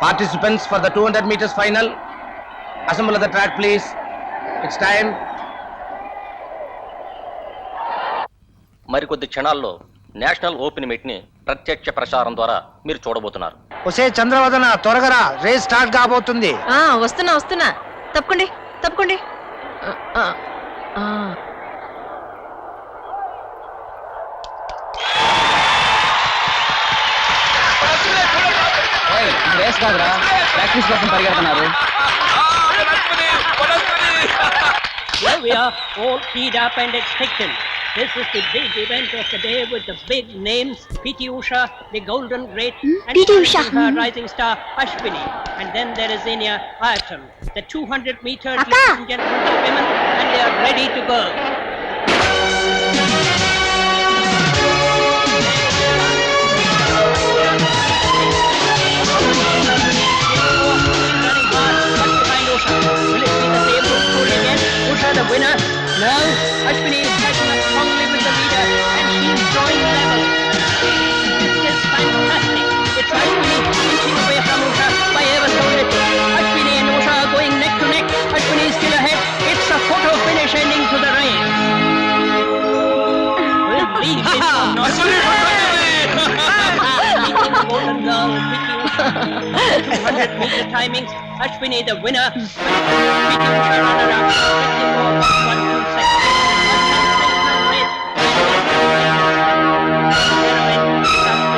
Participants for the 200 meters final, assemble at the track, please. It's time. మరికొద్ది క్షణాల్లో national open meet ని ప్రత్యక్ష ప్రసారం ద్వారా మీరు చూడబోతున్నారు. ఒసే చంద్రవదన త్వరగా రేస్ స్టార్ట్ కాబోతుంది. వస్తున్నా తప్పకండి. రేస్ కాదురా, ప్రాక్టీస్ కోసం పరిగెడుతున్నారు. Well, we are all keyed up and expectant. This is the big event of the day with the big names: P.T. Usha, the Golden Great, and P.T. Usha, rising star Ashwini. And then there is Enya Ayrton, the 200-meter Akka, gentlemen of women, and they are ready to go. The winner. Now Ashwini is catching up strongly with the leader and she is drawing level. This is fantastic. It's Ashwini inching away from Usha by ever so little. Ashwini and Usha are going neck to neck. Ashwini is still ahead. It's a photo finish ending to the race. Will we win or not? Meeting the golden girl, P.T. Usha. 200-meter timings. Ashwini the winner. P.T. Usha runner-up. 54.12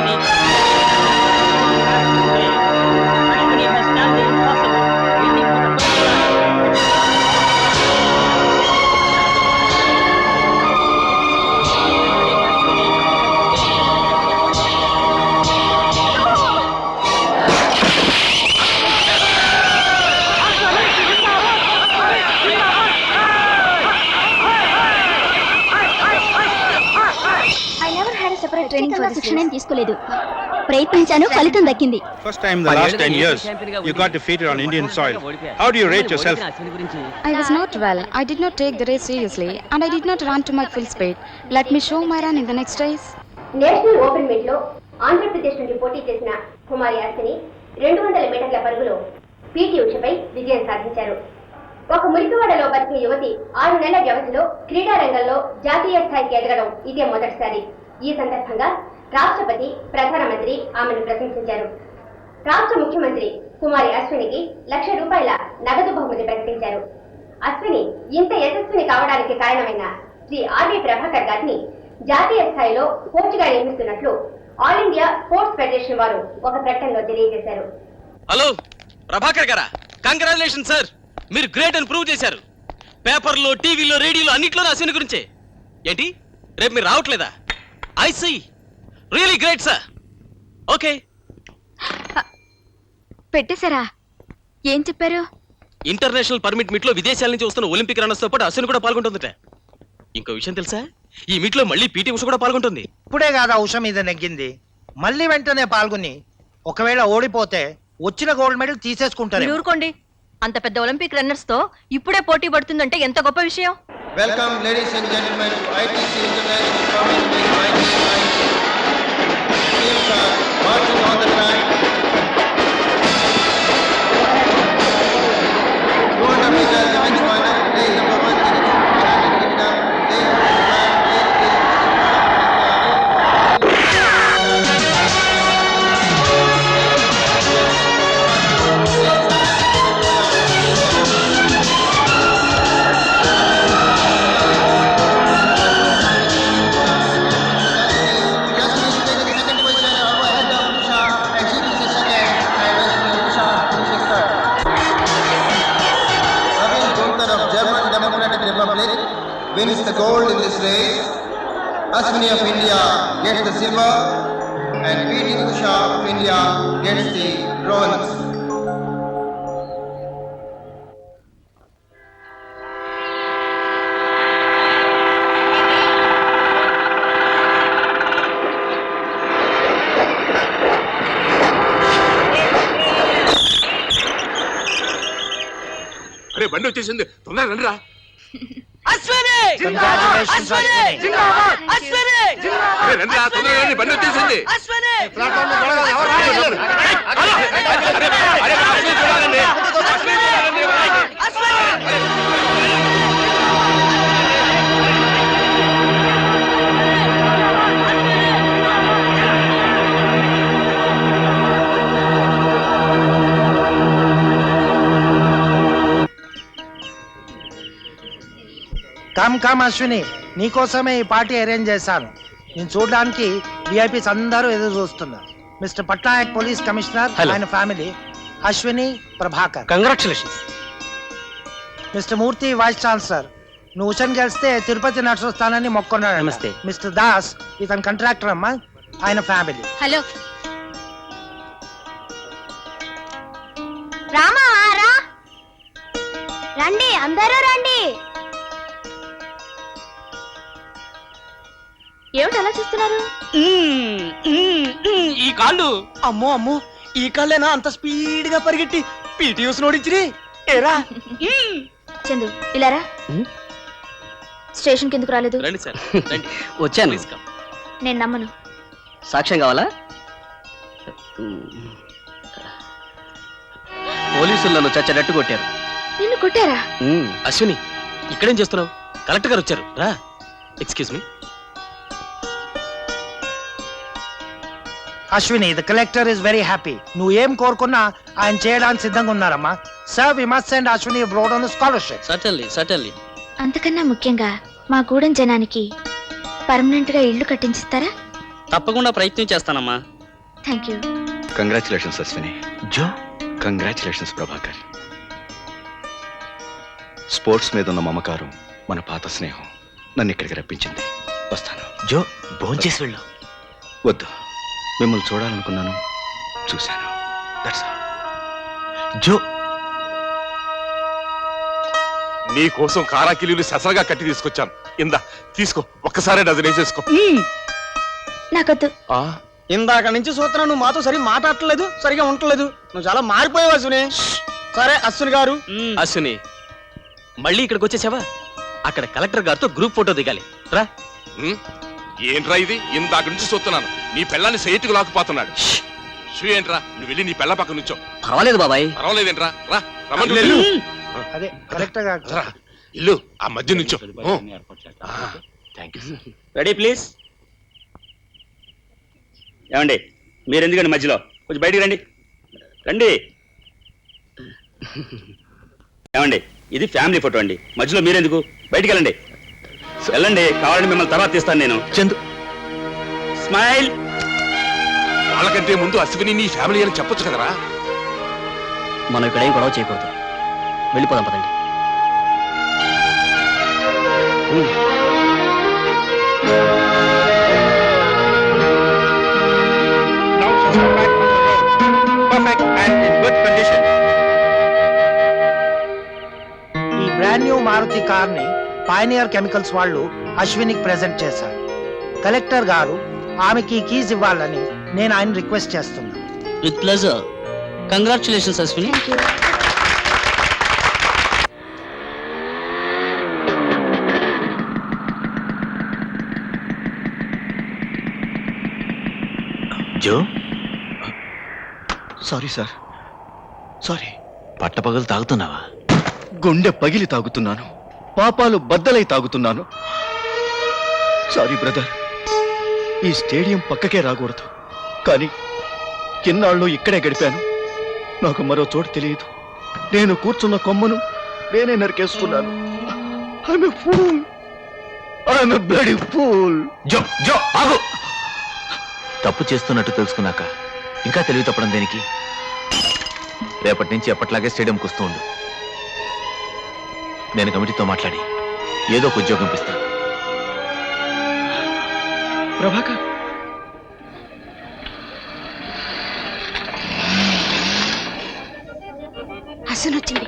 seconds. Ashwini has done the impossible. Waiting for the goal line. Training శిక్షణ తీసుకోలేదు. ప్రయత్నించాను, ఫలితం దక్కింది. First time in the last 10 years you got defeated on Indian soil. How do you rate yourself? I was not well. I did not take the race seriously and I did not run to my full speed. Let me show my run in the next race. National open meet లో ఆంధ్రప్రదేశ్ నుండి పోటీ చేసిన కుమారి అశ్విని 200 మీటర్ల పరుగులో PT ఉషపై విజయం సాధించారు. ఒక మురికివాడలో బతికే యువతి 6 నెలల వ్యవధిలో క్రీడా రంగంలో జాతీయ స్థాయికి ఎదగడం ఇదే మొదటిసారి. ఈ సందర్భంగా రాష్ట్రపతి, ప్రధానమంత్రి ఆమెను ప్రశంసించారు. రాష్ట్ర ముఖ్యమంత్రి కుమారి అశ్వినికి ₹1,00,000 నగదు బహుమతి ప్రకటించారు. అశ్విని ఇంత యశస్విని కావడానికి కారణమైన శ్రీ ఆర్వి ప్రభాకర్ గారిని జాతీయ స్థాయిలో కోచ్గా నియమిస్తున్నట్లు ఆల్ ఇండియా స్పోర్ట్స్ ఫెడరేషన్ వారు ఒక ప్రకటనలో తెలియజేశారు. హలో ప్రభాకర్ గారా, కంగ్రాచులేషన్ సార్, మీరు గ్రేట్ అని ప్రూవ్ చేశారు. పేపర్లో, టీవీలో, రేడియోలో అన్నిట్లో అశ్విని గురించే. ఏంటి రేపు మీరు రావట్లేదా? I see, really great sir. Okay, పెట్టేశారా? ఏం చెప్పారు? ఇంటర్నేషనల్ పర్మిట్ మీట్ లో విదేశాల నుంచి వస్తున్న ఒలింపిక్ రన్నర్స్ తో పాటు అశ్విని కూడా పాల్గొంటుందట. ఇంకో విషయం తెలుసా, ఈ మీట్ లో మళ్ళీ పీటీ ఉష కూడా పాల్గొంటుంది. ఇప్పుడే కాదా ఉష మీద నెగ్గింది, మళ్ళీ వెంటనే పాల్గొని ఒకవేళ ఓడిపోతే వచ్చిన గోల్డ్ మెడల్ తీసేసుకుంటారు. ఊరుకోండి, అంత పెద్ద ఒలింపిక్ రన్నర్స్ తో ఇప్పుడే పోటీ పడుతుందంటే ఎంత గొప్ప విషయం. Welcome ladies and gentlemen to ITC International Permit Meet 1990. Teams are marching on the track. 200 meters event final. Lane number 1 Kingdom. Lane number 1 wins the gold in this race. Ashwini of India gets the silver and P.T. Usha of India gets the bronze. అరే బండి వచ్చేసింది, తొందరగా రండిరా. Ashwini Congratulations, Ashwini. బండి వచ్చేసింది. Come Ashwini, నీకోసమే ఈ party arrange చేశాను. నేను చూడడానికి విఐపీస్ అందరూ ఎదురు చూస్తున్నారు. మిస్టర్ పట్నాయక్ పోలీస్ కమిషనర్, ఆయన family, Ashwini, Prabhakar. Congratulations. Mister Murthy vice chancellor, నువ్వు ఉషన్ గెలిస్తే తిరుపతి నడుస్తానని మొక్కున్నాడు. నమస్తే. మిస్టర్ దాస్, ఇతను కాంట్రాక్టర్ అమ్మా, ఆయన ఫ్యామిలీ. హలో రామా రా, రండి అందరూ రండి. ఏమిటి అలా చూస్తున్నారు? ఈ కాళ్ళు అమ్మో అమ్మో, ఈ కాళ్ళేనా అంత స్పీడ్ గా పరిగెట్టి పీటీయూస్ నోడించి ఏరా. చందు ఇలారా. స్టేషన్ కిందకు రాలేదు. రండి సార్, రండి. వచ్చాను. నేను నమ్మను. సాక్ష్యం కావాలా? పోలీసులు నన్ను చచ్చడట్టు కొట్టారు. నిన్ను కొట్టారా? అశ్విని, ఇక్కడేం చేస్తున్నావు? కలెక్టర్ గారు వచ్చారు, రా. Excuse me. Ashwini, the collector is very happy. నువ్వు ఏం కోరుకున్నా ఆయన చేయడానికి సిద్ధంగా ఉన్నారమ్మా. Sir, we must send Ashwini abroad on scholarship. Certainly. అంతకన్నా ముఖ్యంగా మా గూడెం జనానికి పర్మనెంట్ గా ఇల్లు కట్టించిస్తారా? తప్పకుండా ప్రయత్నం చేస్తానమ్మా. Thank you. Congratulations Ashwini. Jo, congratulations Prabhakar. Sports మీద ఉన్న మమకారం, మన పాత స్నేహం నన్ను ఇక్కడికి రప్పించింది. వస్తాను. జో, భోంచేసి వెళ్ళు. వద్దు, మిమ్మల్ని చూడాలనుకున్నాను, చూశాను. That's all. జో, నీ కోసం కారాకిలీలు ససరగా కట్టి తీసుకొచ్చాను. ఇందా తీసుకో, ఒక్కసారి డజన్ వేసేసుకో. నాకొద్దు. ఇందాక నుంచి చూస్తున్నా, నువ్వు మాతో సరి మాట్లాడట్లేదు, సరిగా ఉండట్లేదు. నువ్వు చాలా మారిపోయావు అశ్విని. సరే అశ్విని గారు. అశ్విని, మళ్ళీ ఇక్కడికి వచ్చేసావా? అక్కడ కలెక్టర్ గారితో గ్రూప్ ఫోటో దిగాలి, రా. ఏంట్రా ఇది? ఇందాక నుంచి చూస్తున్నాను, నీ పిల్లాన్ని సైట్కు లాక్కుపోతున్నాడు. షూ ఏంట్రా? నువ్వు వెళ్ళి నీ పిల్ల పక్క నుంచో. పర్వాలేదు బాబాయ్. పర్వాలేదేంట్రా, రా. రమ్మని అదే ఇల్లు కరెక్ట్ గా. ఇల్లు ఆ మధ్య నుంచో. Ready please. ఏమండి, మీరు ఎందుకండి మధ్యలో? కొంచెం బయటికి రండి. రండి. ఏమండి, ఇది ఫ్యామిలీ ఫోటో అండి, మధ్యలో మీరెందుకు? బయటికి వెళ్ళండి. వెళ్ళండి, కావాలంటే మిమ్మల్ని తర్వాత తీస్తాను నేను. చందు, స్మైల్. వాళ్ళకంటే ముందు అశ్విని నీ ఫ్యామిలీ అని చెప్పొచ్చు కదరా. మనం ఇక్కడ ఏం గొడవ చేయకూడదు, వెళ్ళిపోదాం పదండి. Now she's come back on the road, perfect and in good condition. ఈ బ్రాండ్ న్యూ మారుతి కార్ ని పైనియర్ కెమికల్స్ వాళ్ళు అశ్వినికి ప్రెజెంట్ చేశారు. కలెక్టర్ గారు ఆమెకి కీస్ ఇవ్వాలని నేను ఆయన రిక్వెస్ట్ చేస్తున్నాను. With pleasure. Congratulations Ashwini. Thank you. Jo, sorry sir, sorry. పట్టపగలు తాగుతున్నావా? గుండె పగిలి తాగుతున్నాను, పాపాలు బద్దలై తాగుతున్నాను. Sorry brother. ఈ స్టేడియం పక్కకే రాకూడదు, కానీ కిన్నాళ్ళు ఇక్కడే గడిపాను. నాకు మరో చోటు తెలియదు. నేను కూర్చున్న కొమ్మను నేనే నరికేసుకున్నాను. I'm a fool. I'm a bloody fool. జో జో ఆగు. తప్పు చేస్తున్నట్టు తెలుసుకున్నాక ఇంకా తెలివి తప్పడం దేనికి? రేపటి నుంచి ఎప్పట్లాగే స్టేడియంకి వస్తూ ఉండు. నేను కమిటీతో మాట్లాడి ఏదో ఒక ఉద్యోగం ఇస్తాను. ప్రభాకర్, అసలు వచ్చింది.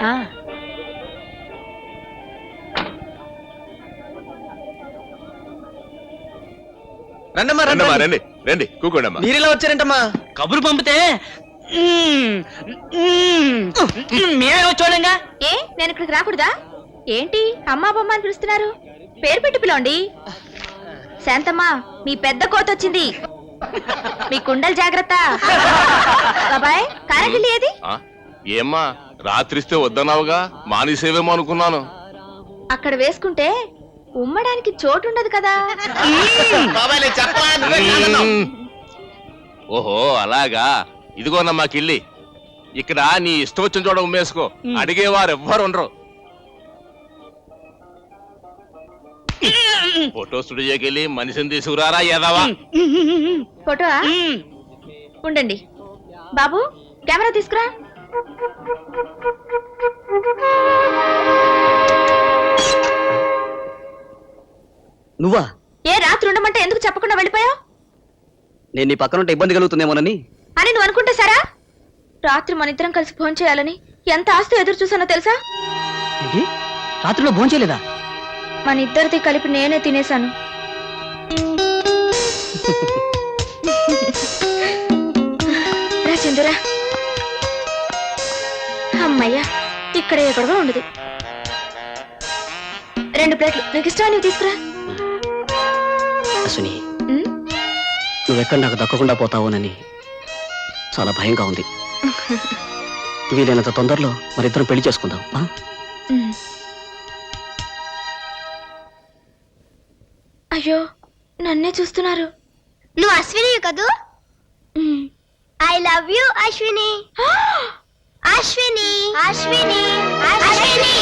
రండమ్మా, రండమ్మా, రండి రండి, కూకోండమ్మా. మీరెలా వచ్చారంటమ్మా? కబురు పంపితే ఏ నేను ఇక్కడికి రాకూడదా? ఏంటి అమ్మా బొమ్మ అని పిలుస్తున్నారు? పేరు పెట్టి పిలవండి. శాంతమ్మా, మీ పెద్ద కోత వచ్చింది. మీ కుండలు జాగ్రత్త. బాబాయ్, కారగిల్లి ఏది? ఏమ్మా రాత్రిస్తే వద్దన్నావుగా, మానేసేవేమో అనుకున్నాను. అక్కడ వేసుకుంటే ఉమ్మడానికి చోటు ఉండదు కదా. ఓహో అలాగా. ఇదిగోనమ్మా కిల్లి, ఇక్కడ నీ ఇష్టం వచ్చిన చోట ఉమ్మేసుకో, అడిగేవారు ఎవ్వరు ఉండరు. ఫోటో స్టూడియోకి వెళ్ళి మనిషిని తీసుకురారా ఎదవా. ఫోటో ఉండండి. బాబు, కెమెరా తీసుకురా. నువ్వా? ఏ రాత్రి ఉండమంటే ఎందుకు చెప్పకుండా వెళ్ళిపోయావు? నేను నీ పక్కన ఉంటే ఇబ్బంది కలుగుతుందేమోనని. అని నువ్వు అనుకుంటే సరా? రాత్రి మన ఇద్దరం కలిసి ఫోన్ చేయాలని ఎంత ఆస్తి ఎదురు చూసానో తెలుసా? ఏంటి, రాత్రిలో భోజనం చేయలేదా? మన ఇద్దరిది కలిపి నేనే తినేశాను. రా చందురా. అమ్మయ్యా, ఇక్కడ ఎక్కడగా ఉండదు. 2 ప్లేట్లు నీకు ఇష్టం, నువ్వు తీసుకురా. అశ్విని, నువ్వెక్కడ నాకు దక్కకుండా పోతావోనని చాలా భయంగా ఉంది. వీలైనంత తొందరలో మరిద్దరం పెళ్లి చేసుకుందాం. అయ్యో, నన్నే చూస్తున్నారు. నువ్వు అశ్విని కదూ? I love you Ashwini. Ashwini Ashwini Ashwini.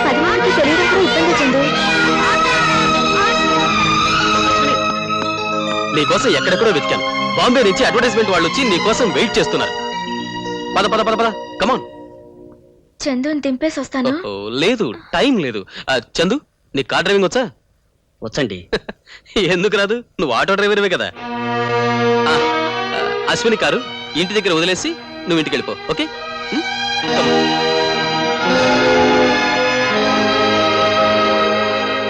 10 మందికి తెలియడం కూడా ఇబ్బంది చెందు. నీకోసం ఎక్కడెక్కడో వెతికాను. బాంబే నుంచి అడ్వర్టైజ్మెంట్ వాళ్ళు వచ్చి నీకోసం వెయిట్ చేస్తున్నారు. పద పద పద పద, కమాన్. చందుని దింపేసి వస్తాను. లేదు, టైం లేదు. చందు, నీకు కార్ డ్రైవింగ్ వచ్చా? వచ్చండి. ఎందుకు రాదు? నువ్వు ఆటో డ్రైవర్వే కదా. అశ్విని కారు ఇంటి దగ్గర వదిలేసి నువ్వు ఇంటికి వెళ్ళిపో. ఓకే?